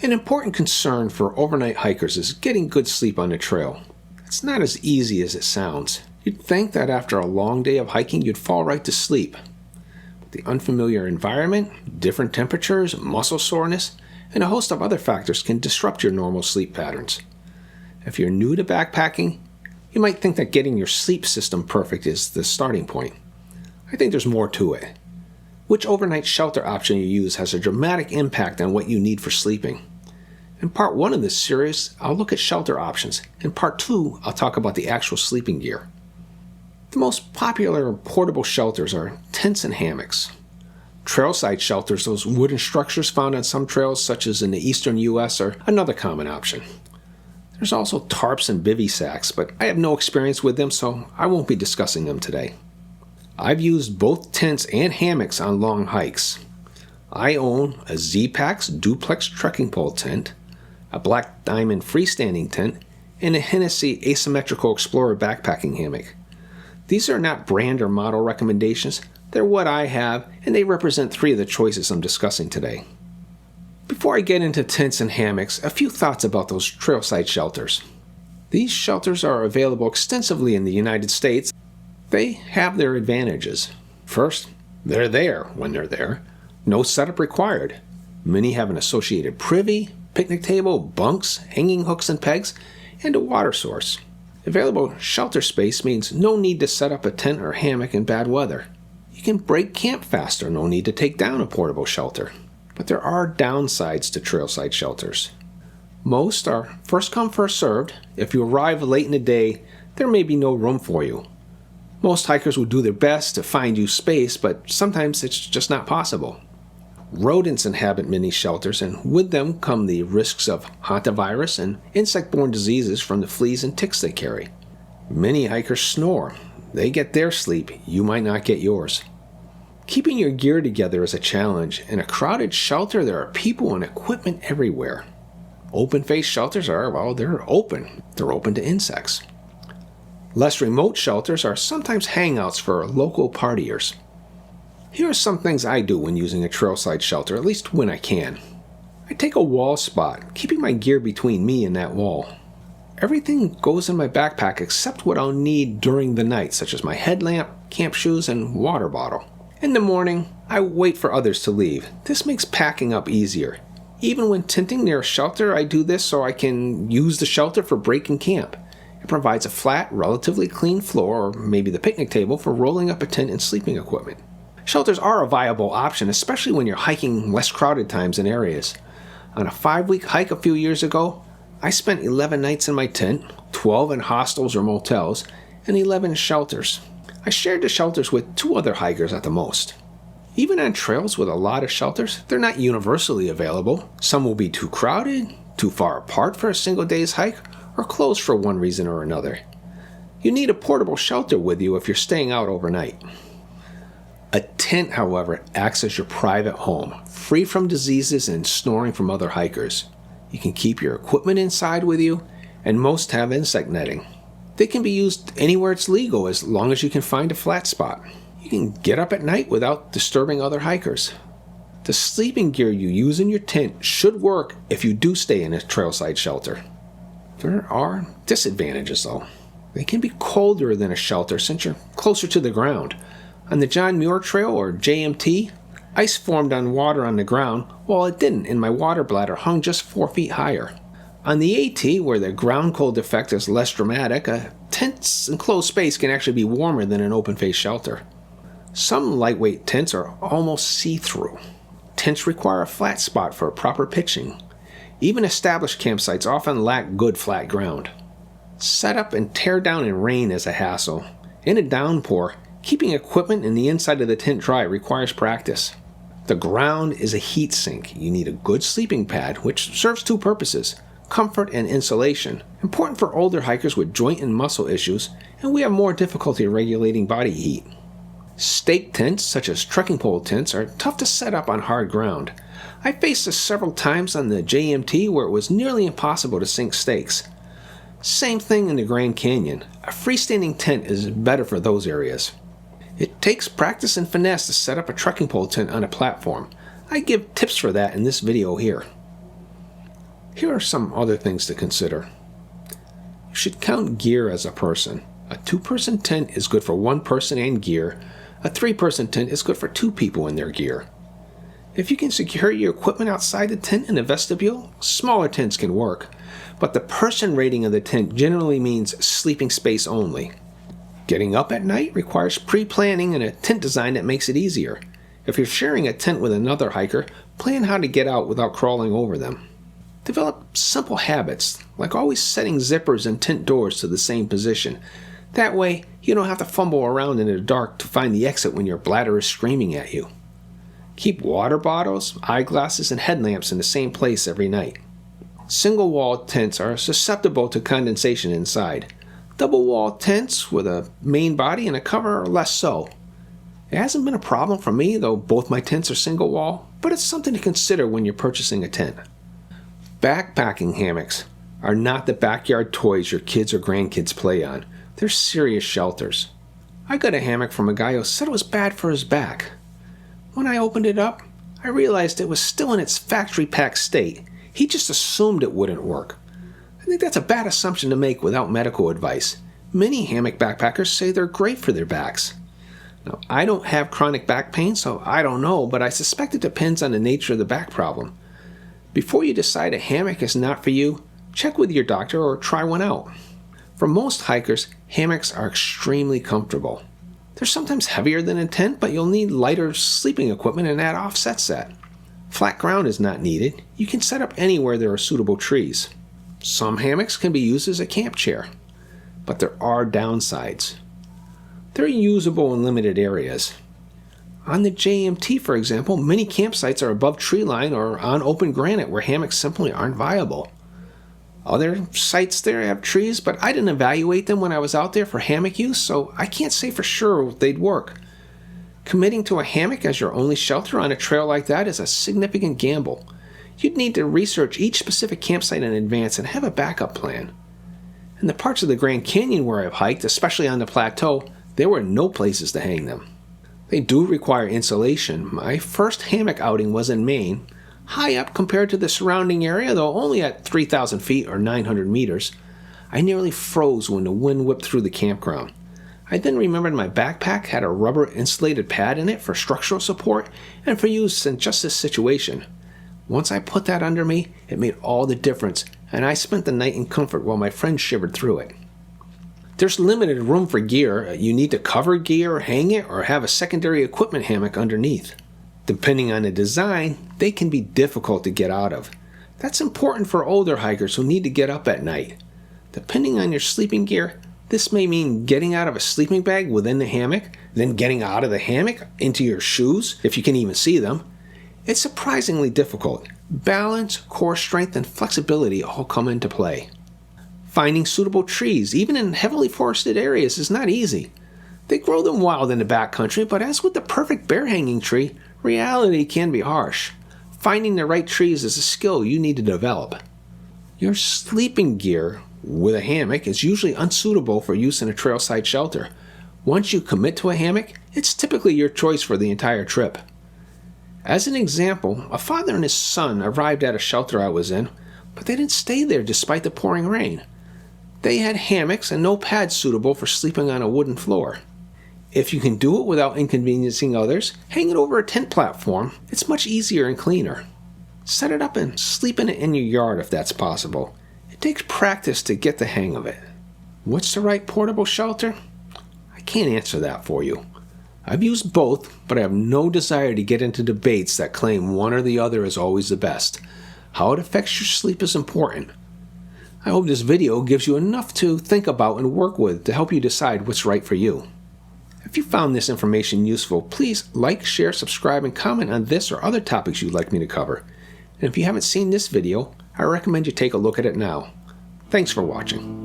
An important concern for overnight hikers is getting good sleep on the trail. It's not as easy as it sounds. You'd think that after a long day of hiking you'd fall right to sleep. But the unfamiliar environment, different temperatures, muscle soreness, and a host of other factors can disrupt your normal sleep patterns. If you're new to backpacking, you might think that getting your sleep system perfect is the starting point. I think there's more to it. Which overnight shelter option you use has a dramatic impact on what you need for sleeping. In part 1 of this series, I'll look at shelter options. In part 2, I'll talk about the actual sleeping gear. The most popular portable shelters are tents and hammocks. Trailside shelters, those wooden structures found on some trails such as in the eastern US, are another common option. There's also tarps and bivy sacks, but I have no experience with them, so I won't be discussing them today. I've used both tents and hammocks on long hikes. I own a Zpacks Duplex trekking pole tent, a Black Diamond freestanding tent, and a Hennessey Asymmetrical Explorer backpacking hammock. These are not brand or model recommendations, they're what I have, and they represent 3 of the choices I'm discussing today. Before I get into tents and hammocks, a few thoughts about those trailside shelters. These shelters are available extensively in the United States. They have their advantages. First, they're there when they're there. No setup required. Many have an associated privy, picnic table, bunks, hanging hooks and pegs, and a water source. Available shelter space means no need to set up a tent or hammock in bad weather. You can break camp faster, no need to take down a portable shelter. But there are downsides to trailside shelters. Most are first come, first served. If you arrive late in the day, there may be no room for you. Most hikers will do their best to find you space, but sometimes it's just not possible. Rodents inhabit many shelters, and with them come the risks of hantavirus and insect-borne diseases from the fleas and ticks they carry. Many hikers snore. They get their sleep, you might not get yours. Keeping your gear together is a challenge. In a crowded shelter, there are people and equipment everywhere. Open-faced shelters they're open. They're open to insects. Less remote shelters are sometimes hangouts for local partiers. Here are some things I do when using a trailside shelter, at least when I can. I take a wall spot, keeping my gear between me and that wall. Everything goes in my backpack except what I'll need during the night, such as my headlamp, camp shoes, and water bottle. In the morning, I wait for others to leave. This makes packing up easier. Even when tenting near a shelter, I do this so I can use the shelter for breaking camp. It provides a flat, relatively clean floor, or maybe the picnic table, for rolling up a tent and sleeping equipment. Shelters are a viable option, especially when you're hiking less crowded times and areas. On a 5-week hike a few years ago, I spent 11 nights in my tent, 12 in hostels or motels, and 11 in shelters. I shared the shelters with 2 other hikers at the most. Even on trails with a lot of shelters, they're not universally available. Some will be too crowded, too far apart for a single day's hike, or closed for one reason or another. You need a portable shelter with you if you're staying out overnight. A tent, however, acts as your private home, free from diseases and snoring from other hikers. You can keep your equipment inside with you, and most have insect netting. They can be used anywhere it's legal as long as you can find a flat spot. You can get up at night without disturbing other hikers. The sleeping gear you use in your tent should work if you do stay in a trailside shelter. There are disadvantages though. They can be colder than a shelter since you're closer to the ground. On the John Muir Trail, or JMT, ice formed on water on the ground, while it didn't, and my water bladder hung just 4 feet higher. On the AT, where the ground cold effect is less dramatic, a tent's enclosed space can actually be warmer than an open-faced shelter. Some lightweight tents are almost see-through. Tents require a flat spot for proper pitching. Even established campsites often lack good flat ground. Set up and tear down in rain is a hassle. In a downpour, keeping equipment in the inside of the tent dry requires practice. The ground is a heat sink. You need a good sleeping pad, which serves 2 purposes: comfort and insulation, important for older hikers with joint and muscle issues, and we have more difficulty regulating body heat. Stake tents, such as trekking pole tents, are tough to set up on hard ground. I faced this several times on the JMT where it was nearly impossible to sink stakes. Same thing in the Grand Canyon. A freestanding tent is better for those areas. It takes practice and finesse to set up a trekking pole tent on a platform. I give tips for that in this video here. Here are some other things to consider. You should count gear as a person. A 2-person tent is good for 1 person and gear. A 3-person tent is good for 2 people and their gear. If you can secure your equipment outside the tent in the vestibule, smaller tents can work, but the person rating of the tent generally means sleeping space only. Getting up at night requires pre-planning and a tent design that makes it easier. If you're sharing a tent with another hiker, plan how to get out without crawling over them. Develop simple habits, like always setting zippers and tent doors to the same position. That way, you don't have to fumble around in the dark to find the exit when your bladder is screaming at you. Keep water bottles, eyeglasses, and headlamps in the same place every night. Single-wall tents are susceptible to condensation inside. Double-wall tents with a main body and a cover are less so. It hasn't been a problem for me, though both my tents are single-wall, but it's something to consider when you're purchasing a tent. Backpacking hammocks are not the backyard toys your kids or grandkids play on. They're serious shelters. I got a hammock from a guy who said it was bad for his back. When I opened it up, I realized it was still in its factory-packed state. He just assumed it wouldn't work. I think that's a bad assumption to make without medical advice. Many hammock backpackers say they're great for their backs. Now, I don't have chronic back pain, so I don't know, but I suspect it depends on the nature of the back problem. Before you decide a hammock is not for you, check with your doctor or try one out. For most hikers, hammocks are extremely comfortable. They're sometimes heavier than a tent, but you'll need lighter sleeping equipment, and that offsets that. Flat ground is not needed. You can set up anywhere there are suitable trees. Some hammocks can be used as a camp chair, but there are downsides. They're usable in limited areas. On the JMT, for example, many campsites are above tree line or on open granite where hammocks simply aren't viable. Other sites there have trees, but I didn't evaluate them when I was out there for hammock use, so I can't say for sure they'd work. Committing to a hammock as your only shelter on a trail like that is a significant gamble. You'd need to research each specific campsite in advance and have a backup plan. In the parts of the Grand Canyon where I've hiked, especially on the plateau, there were no places to hang them. They do require insulation. My first hammock outing was in Maine, high up compared to the surrounding area, though only at 3,000 feet or 900 meters. I nearly froze when the wind whipped through the campground. I then remembered my backpack had a rubber insulated pad in it for structural support and for use in just this situation. Once I put that under me, it made all the difference, and I spent the night in comfort while my friend shivered through it. There's limited room for gear. You need to cover gear, hang it, or have a secondary equipment hammock underneath. Depending on the design, they can be difficult to get out of. That's important for older hikers who need to get up at night. Depending on your sleeping gear, this may mean getting out of a sleeping bag within the hammock, then getting out of the hammock into your shoes, if you can even see them. It's surprisingly difficult. Balance, core strength, and flexibility all come into play. Finding suitable trees, even in heavily forested areas, is not easy. They grow them wild in the backcountry, but as with the perfect bear hanging tree, reality can be harsh. Finding the right trees is a skill you need to develop. Your sleeping gear with a hammock is usually unsuitable for use in a trailside shelter. Once you commit to a hammock, it's typically your choice for the entire trip. As an example, a father and his son arrived at a shelter I was in, but they didn't stay there despite the pouring rain. They had hammocks and no pads suitable for sleeping on a wooden floor. If you can do it without inconveniencing others, hang it over a tent platform. It's much easier and cleaner. Set it up and sleep in it in your yard if that's possible. It takes practice to get the hang of it. What's the right portable shelter? I can't answer that for you. I've used both, but I have no desire to get into debates that claim one or the other is always the best. How it affects your sleep is important. I hope this video gives you enough to think about and work with to help you decide what's right for you. If you found this information useful, please like, share, subscribe, and comment on this or other topics you'd like me to cover. And if you haven't seen this video, I recommend you take a look at it now. Thanks for watching.